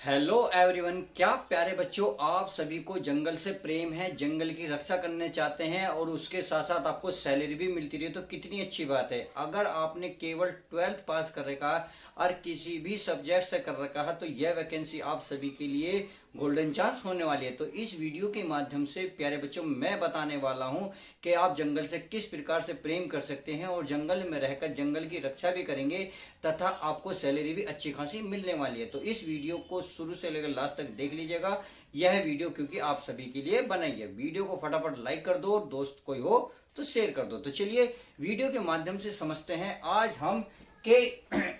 Hello everyone. क्या प्यारे बच्चों, आप सभी को जंगल से प्रेम है, जंगल की रक्षा करने चाहते हैं और उसके साथ साथ आपको सैलरी भी मिलती रही, तो कितनी अच्छी बात है। अगर आपने केवल 12th पास कर रखा और किसी भी सब्जेक्ट से कर रखा है तो यह वैकेंसी आप सभी के लिए गोल्डन चांस होने वाली है। तो इस वीडियो के माध्यम से प्यारे बच्चों मैं बताने वाला हूं कि आप जंगल से किस प्रकार से प्रेम कर सकते हैं और जंगल में रहकर जंगल की रक्षा भी करेंगे तथा आपको सैलरी भी अच्छी खासी मिलने वाली है। तो इस वीडियो को शुरू से लेकर लास्ट तक देख लीजिएगा। यह वीडियो क्योंकि आप सभी के लिए बनाई है। वीडियो को फटाफट लाइक कर दो और दोस्त कोई हो तो शेयर कर दो। तो चलिए वीडियो के माध्यम से समझते हैं आज हम कि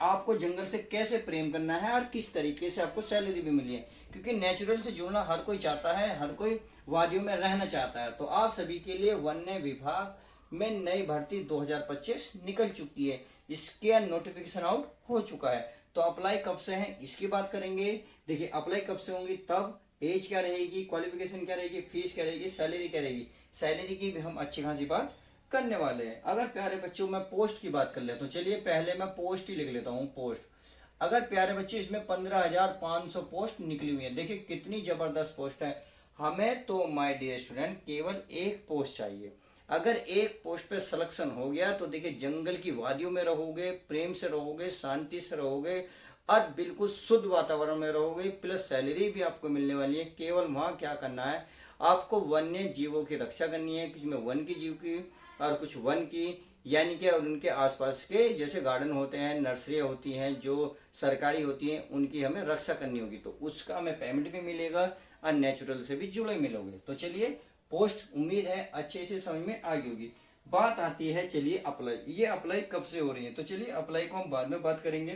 आपको जंगल से कैसे प्रेम करना है और किस तरीके से आपको सैलरी भी मिली है। क्योंकि नेचुरल से जुड़ना हर कोई चाहता है, हर कोई वादियों में रहना चाहता है। तो आप सभी के लिए वन्य विभाग में नई भर्ती 2025 निकल चुकी है। इसके नोटिफिकेशन आउट हो चुका है। तो अप्लाई कब से है इसकी बात करेंगे। देखिए अप्लाई कब से होंगी, तब एज क्या रहेगी, क्वालिफिकेशन क्या रहेगी, फीस क्या रहेगी, सैलरी क्या रहेगी। सैलरी की भी हम अच्छी खासी बात करने वाले हैं। अगर प्यारे बच्चों मैं पोस्ट की बात कर लेता हूँ, चलिए पहले मैं पोस्ट ही लिख लेता हूँ। पोस्ट, अगर प्यारे बच्चे इसमें 15,500 पोस्ट निकली हुई है। देखिए कितनी जबरदस्त पोस्ट है। हमें तो माय डियर स्टूडेंट केवल एक पोस्ट चाहिए। अगर एक पोस्ट पे सिलेक्शन हो गया तो देखिए जंगल की वादियों में रहोगे, प्रेम से रहोगे, शांति से रहोगे और बिल्कुल शुद्ध वातावरण में रहोगे, प्लस सैलरी भी आपको मिलने वाली है। केवल वहां क्या करना है, आपको वन्य जीवों की रक्षा करनी है, कुछ में वन की जीव की और कुछ वन की, यानी कि उनके आसपास के जैसे गार्डन होते हैं, नर्सरियाँ होती हैं जो सरकारी होती हैं, उनकी हमें रक्षा करनी होगी। तो उसका हमें पेमेंट भी मिलेगा और नेचुरल से भी जुड़े मिलोगे। तो चलिए पोस्ट उम्मीद है अच्छे से समझ में आ गई होगी। बात आती है चलिए अप्लाई। ये अप्लाई कब से हो रही है, तो चलिए अप्लाई को हम बाद में बात करेंगे।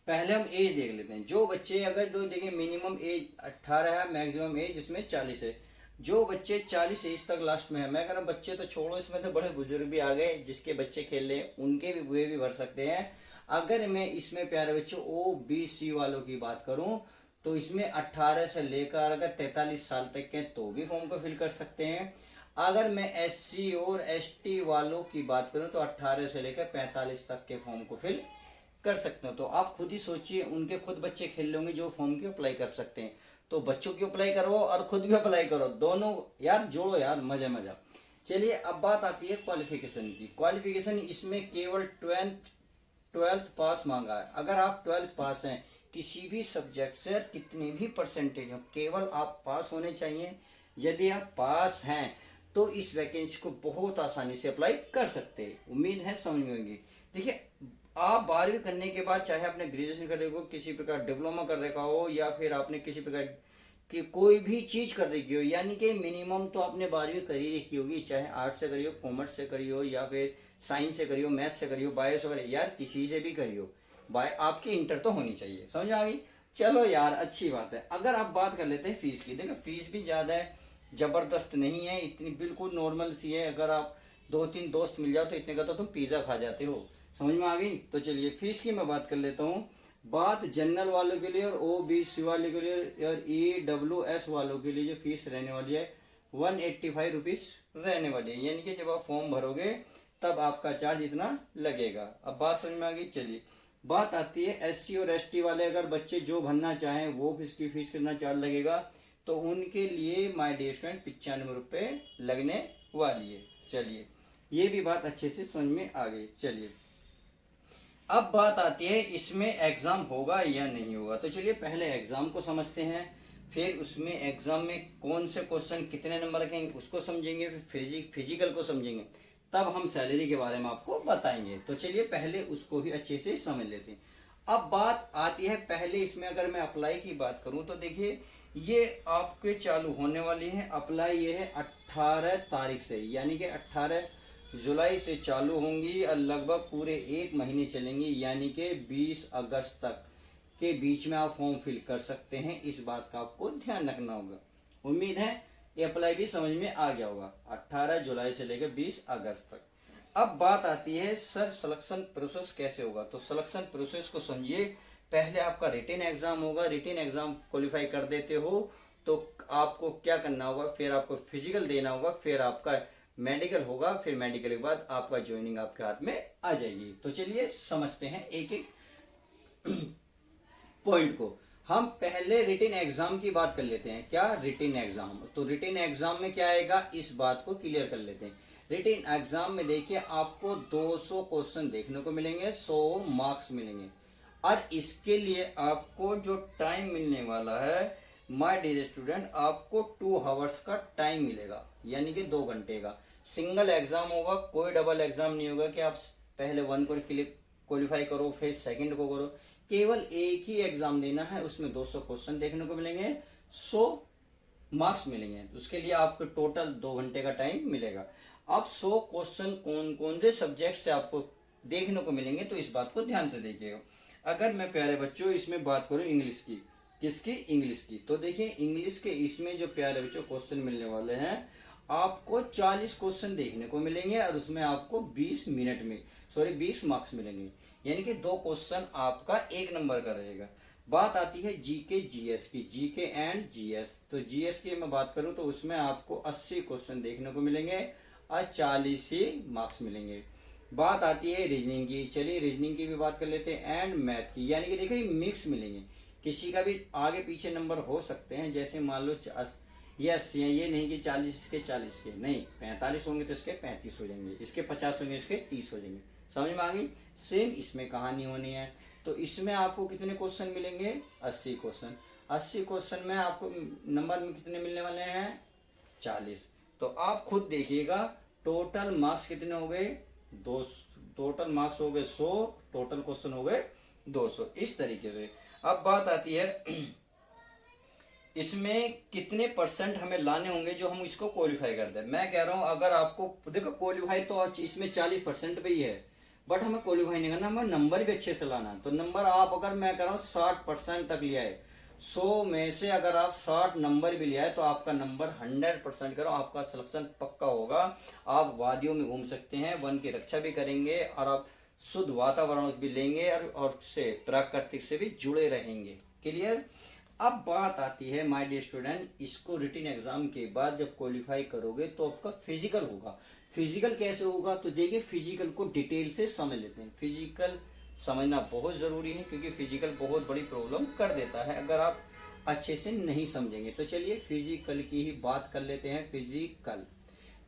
पहले हम एज देख लेते हैं। जो बच्चे अगर दो देखिए मिनिमम एज 18 है, मैक्सिमम एज इसमें 40 है। जो बच्चे 40 एज तक लास्ट में है, मैं कह रहा हूँ बच्चे तो छोड़ो, इसमें तो बड़े बुजुर्ग भी आ गए जिसके बच्चे खेल रहे हैं, उनके भी बुए भी भर सकते हैं। अगर मैं इसमें प्यारे बच्चों OBC वालों की बात करूं तो इसमें 18 से लेकर अगर 43 साल तक के तो भी फॉर्म को फिल कर सकते हैं। अगर मैं SC और ST वालों की बात करूं तो 18 से लेकर 45 तक के फॉर्म को फिल कर सकते हो। तो आप खुद ही सोचिए, उनके खुद बच्चे खेल लेंगे जो फॉर्म की अप्लाई कर सकते हैं। तो बच्चों की अप्लाई करो और खुद भी अप्लाई करो, दोनों यार जोड़ो यार, मजा मजा। चलिए अब बात आती है क्वालिफिकेशन की। क्वालिफिकेशन इसमें केवल 12th पास मांगा है। अगर आप 12th पास हैं किसी भी सब्जेक्ट से, कितनी भी परसेंटेज हो, केवल आप पास होने चाहिए। यदि आप पास हैं तो इस वैकेंसी को बहुत आसानी से अप्लाई कर सकते हैं। उम्मीद है समझ में होगी। देखिए आप 12वीं करने के बाद चाहे आपने ग्रेजुएशन कर रखा हो, किसी प्रकार डिप्लोमा कर रखा हो, या फिर आपने किसी प्रकार की कोई भी चीज कर रखी हो, यानी कि मिनिमम तो आपने 12वीं करी रखी होगी, चाहे आर्ट्स से करी हो, कॉमर्स से करी हो, या फिर साइंस से करी हो, मैथ्स से करी हो, बायो से करी हो, यार किसी से भी करी हो, आपकी इंटर तो होनी चाहिए। समझ आ गई। चलो यार अच्छी बात है। अगर आप बात कर लेते हैं फीस की, देखो फीस भी ज्यादा है, जबरदस्त नहीं है, इतनी बिल्कुल नॉर्मल सी है। अगर आप 2-3 दोस्त मिल जाओ तो इतने का तो तुम पिज्जा खा जाते हो। समझ में आ गई। तो चलिए फीस की मैं बात कर लेता हूँ। बात जनरल वालों के लिए और OBC वालों के लिए और EWS वालों के लिए जो फीस रहने वाली है 185 रुपीज रहने वाली है। यानी कि जब आप फॉर्म भरोगे तब आपका चार्ज इतना लगेगा। अब बात समझ में आ गई। चलिए बात आती है SC और ST वाले, अगर बच्चे जो भरना चाहें वो किसकी फीस कितना चार्ज लगेगा, तो उनके लिए माय डियर स्टूडेंट 95 रुपये लगने वाली है। चलिए ये भी बात अच्छे से समझ में आ गई। चलिए अब बात आती है इसमें एग्जाम होगा या नहीं होगा। तो चलिए पहले एग्जाम को समझते हैं, फिर उसमें एग्जाम में कौन से क्वेश्चन कितने नंबर के उसको समझेंगे, फिर फिजिकल को समझेंगे, तब हम सैलरी के बारे में आपको बताएंगे। तो चलिए पहले उसको भी अच्छे से समझ लेते हैं। अब बात आती है पहले इसमें अगर मैं अप्लाई की बात करूं तो देखिए ये आपके चालू होने वाली है अप्लाई, ये है 18 तारीख से, यानी कि 18 जुलाई से चालू होंगी और लगभग पूरे 1 महीने चलेंगी, यानी कि 20 अगस्त तक के बीच में आप फॉर्म फिल कर सकते हैं। इस बात का आपको ध्यान रखना होगा। उम्मीद है ये अप्लाई भी समझ में आ गया होगा। 18 जुलाई से लेकर 20 अगस्त तक। अब बात आती है सर सिलेक्शन प्रोसेस कैसे होगा। तो सिलेक्शन प्रोसेस को समझिए। पहले आपका रिटन एग्जाम होगा, रिटन एग्जाम क्वालिफाई कर देते हो तो आपको क्या करना होगा, फिर आपको फिजिकल देना होगा, फिर आपका मेडिकल होगा, फिर मेडिकल के बाद आपका ज्वाइनिंग आपके हाथ में आ जाएगी। तो चलिए समझते हैं एक एक पॉइंट को। हम पहले रिटन एग्जाम की बात कर लेते हैं। क्या? Written exam. तो रिटन एग्जाम में क्या आएगा, इस बात को क्लियर कर लेते हैं। रिटन एग्जाम में देखिए आपको 200 क्वेश्चन देखने को मिलेंगे, 100 मार्क्स मिलेंगे, और इसके लिए आपको जो टाइम मिलने वाला है माय डियर स्टूडेंट, आपको 2 आवर्स का टाइम मिलेगा, यानी कि 2 घंटे का। सिंगल एग्जाम होगा, कोई डबल एग्जाम नहीं होगा कि आप पहले 1 को क्वालिफाई करो फिर सेकंड को करो। केवल एक ही एग्जाम देना है, उसमें 200 क्वेश्चन देखने को मिलेंगे, 100 मार्क्स मिलेंगे। उसके लिए आपको टोटल 2 घंटे का टाइम मिलेगा। अब 100 क्वेश्चन कौन कौन से सब्जेक्ट से आपको देखने को मिलेंगे, तो इस बात को ध्यान से देखिएगा। अगर मैं प्यारे बच्चों इसमें बात करूं इंग्लिश की, किसकी? इंग्लिश की। तो देखिए इंग्लिश के इसमें जो प्यारे बच्चों क्वेश्चन मिलने वाले हैं, आपको 40 क्वेश्चन देखने को मिलेंगे, और उसमें आपको 20 मार्क्स मिलेंगे, यानी कि 2 क्वेश्चन आपका 1 नंबर का रहेगा। बात आती है जीके जीएस की, जीके एंड जीएस। तो जीएस की मैं बात करूं तो उसमें आपको 80 क्वेश्चन देखने को मिलेंगे और 40 ही मार्क्स मिलेंगे। बात आती है रीजनिंग की, चलिए रीजनिंग की भी बात कर लेते हैं, एंड मैथ की, यानी कि देखिए मिक्स मिलेंगे, किसी का भी आगे पीछे नंबर हो सकते हैं। जैसे मान लो यस, ये नहीं कि 40 इसके 40 के, नहीं, 45 होंगे तो इसके 35 हो जाएंगे, इसके 50 होंगे इसके 30 हो जाएंगे। समझ में आ गई? सेम इसमें कहानी होनी है। तो इसमें आपको कितने क्वेश्चन मिलेंगे? 80 क्वेश्चन। 80 क्वेश्चन में आपको नंबर में कितने मिलने वाले हैं? 40। तो आप खुद देखिएगा टोटल मार्क्स कितने हो गए? 200। टोटल मार्क्स हो गए 100, टोटल क्वेश्चन हो गए 200। इस तरीके से अब बात आती है इसमें कितने परसेंट हमें लाने होंगे जो हम इसको क्वालिफाई करते हैं। मैं कह रहा हूं अगर आपको देखो क्वालिफाई तो इसमें 40% पे ही है, बट हमें क्वालिफाई नहीं करना, हमें नंबर भी अच्छे से लाना है। तो नंबर आप अगर मैं कह रहा हूँ 60% तक लिया है, 100 में से अगर आप 60 नंबर भी लिया है तो आपका नंबर 100% करो, आपका सिलेक्शन पक्का होगा। आप वादियों में घूम सकते हैं, वन की रक्षा भी करेंगे, और आप शुद्ध वातावरण भी लेंगे, और से प्राकृतिक से भी जुड़े रहेंगे। क्लियर? अब बात आती है माय डियर स्टूडेंट, इसको रिटन एग्जाम के बाद जब क्वालिफाई करोगे तो आपका फिजिकल होगा। फिजिकल कैसे होगा? तो देखिए फिजिकल को डिटेल से समझ लेते हैं। फिजिकल समझना बहुत जरूरी है, क्योंकि फिजिकल बहुत बड़ी प्रॉब्लम कर देता है अगर आप अच्छे से नहीं समझेंगे। तो चलिए फिजिकल की ही बात कर लेते हैं।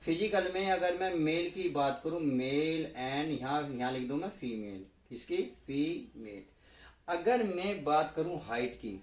फिजिकल में अगर मैं मेल की बात करूं, मेल एंड यहाँ लिख दूं मैं फीमेल, किसकी? फीमेल। अगर मैं बात करूं हाइट की,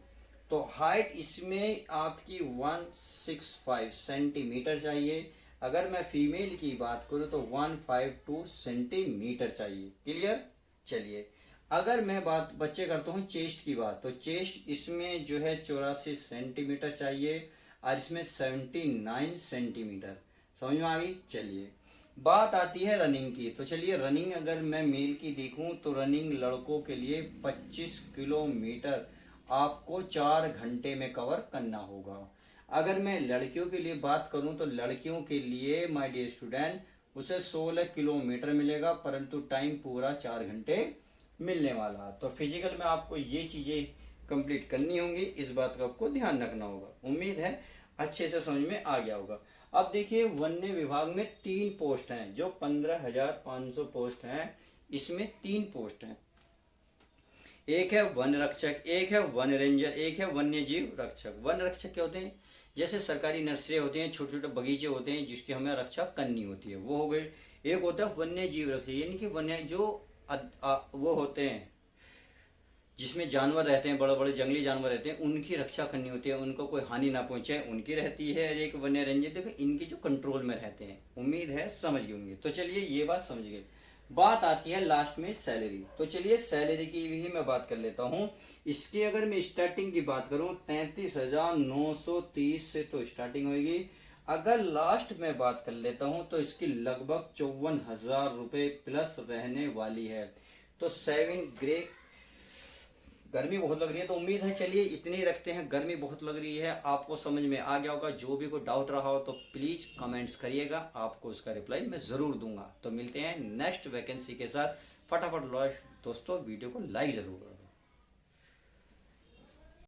तो हाइट इसमें आपकी 165 सेंटीमीटर चाहिए। अगर मैं फीमेल की बात करूं तो 152 सेंटीमीटर चाहिए। क्लियर? चलिए अगर मैं बात बच्चे करता हूं चेस्ट की बात, तो चेस्ट इसमें जो है 84 सेंटीमीटर चाहिए, और इसमें 79 सेंटीमीटर। समझ में आ गई? चलिए बात आती है रनिंग की। तो चलिए रनिंग अगर मैं मेल की देखूं तो रनिंग लड़कों के लिए 25 किलोमीटर आपको 4 घंटे में कवर करना होगा। अगर मैं लड़कियों के लिए बात करूं तो लड़कियों के लिए माय डियर स्टूडेंट उसे 16 किलोमीटर मिलेगा, परंतु टाइम पूरा 4 घंटे मिलने वाला। तो फिजिकल में आपको ये चीजें कंप्लीट करनी होंगी, इस बात का आपको ध्यान रखना होगा। उम्मीद है अच्छे से समझ में आ गया होगा। अब देखिए वन्य विभाग में 3 पोस्ट हैं, जो 15,500 पोस्ट हैं, इसमें 3 पोस्ट हैं। एक है वन रक्षक, एक है वन रेंजर, एक है वन्य जीव रक्षक। वन रक्षक क्या होते हैं? जैसे सरकारी नर्सरी होते हैं, छोटे छोटे बगीचे होते हैं जिसकी हमें रक्षा करनी होती है, वो हो गए। एक होता है वन्य जीव रक्षक, यानी कि वन्य जो वो होते हैं जिसमें जानवर रहते हैं, बड़े बड़े जंगली जानवर रहते हैं, उनकी रक्षा करनी होती है, उनको कोई हानि ना पहुंचे, उनकी रहती है। एक वन्य रेंजर देखो इनकी जो कंट्रोल में रहते हैं। उम्मीद है समझ गए होंगे। तो चलिए ये बात समझ गए। बात आती है लास्ट में सैलरी। तो चलिए सैलरी की भी मैं बात कर लेता हूं। इसकी अगर मैं स्टार्टिंग की बात करूं 33,930 से तो स्टार्टिंग होगी। अगर लास्ट में बात कर लेता हूं तो इसकी लगभग 54,000 रुपये प्लस रहने वाली है। तो 7 ग्रे। गर्मी बहुत लग रही है, तो उम्मीद है चलिए इतने ही रखते हैं। गर्मी बहुत लग रही है, आपको समझ में आ गया होगा। जो भी कोई डाउट रहा हो तो प्लीज कमेंट्स करिएगा, आपको उसका रिप्लाई मैं जरूर दूंगा। तो मिलते हैं नेक्स्ट वैकेंसी के साथ। फटाफट दोस्तों वीडियो को लाइक जरूर करो।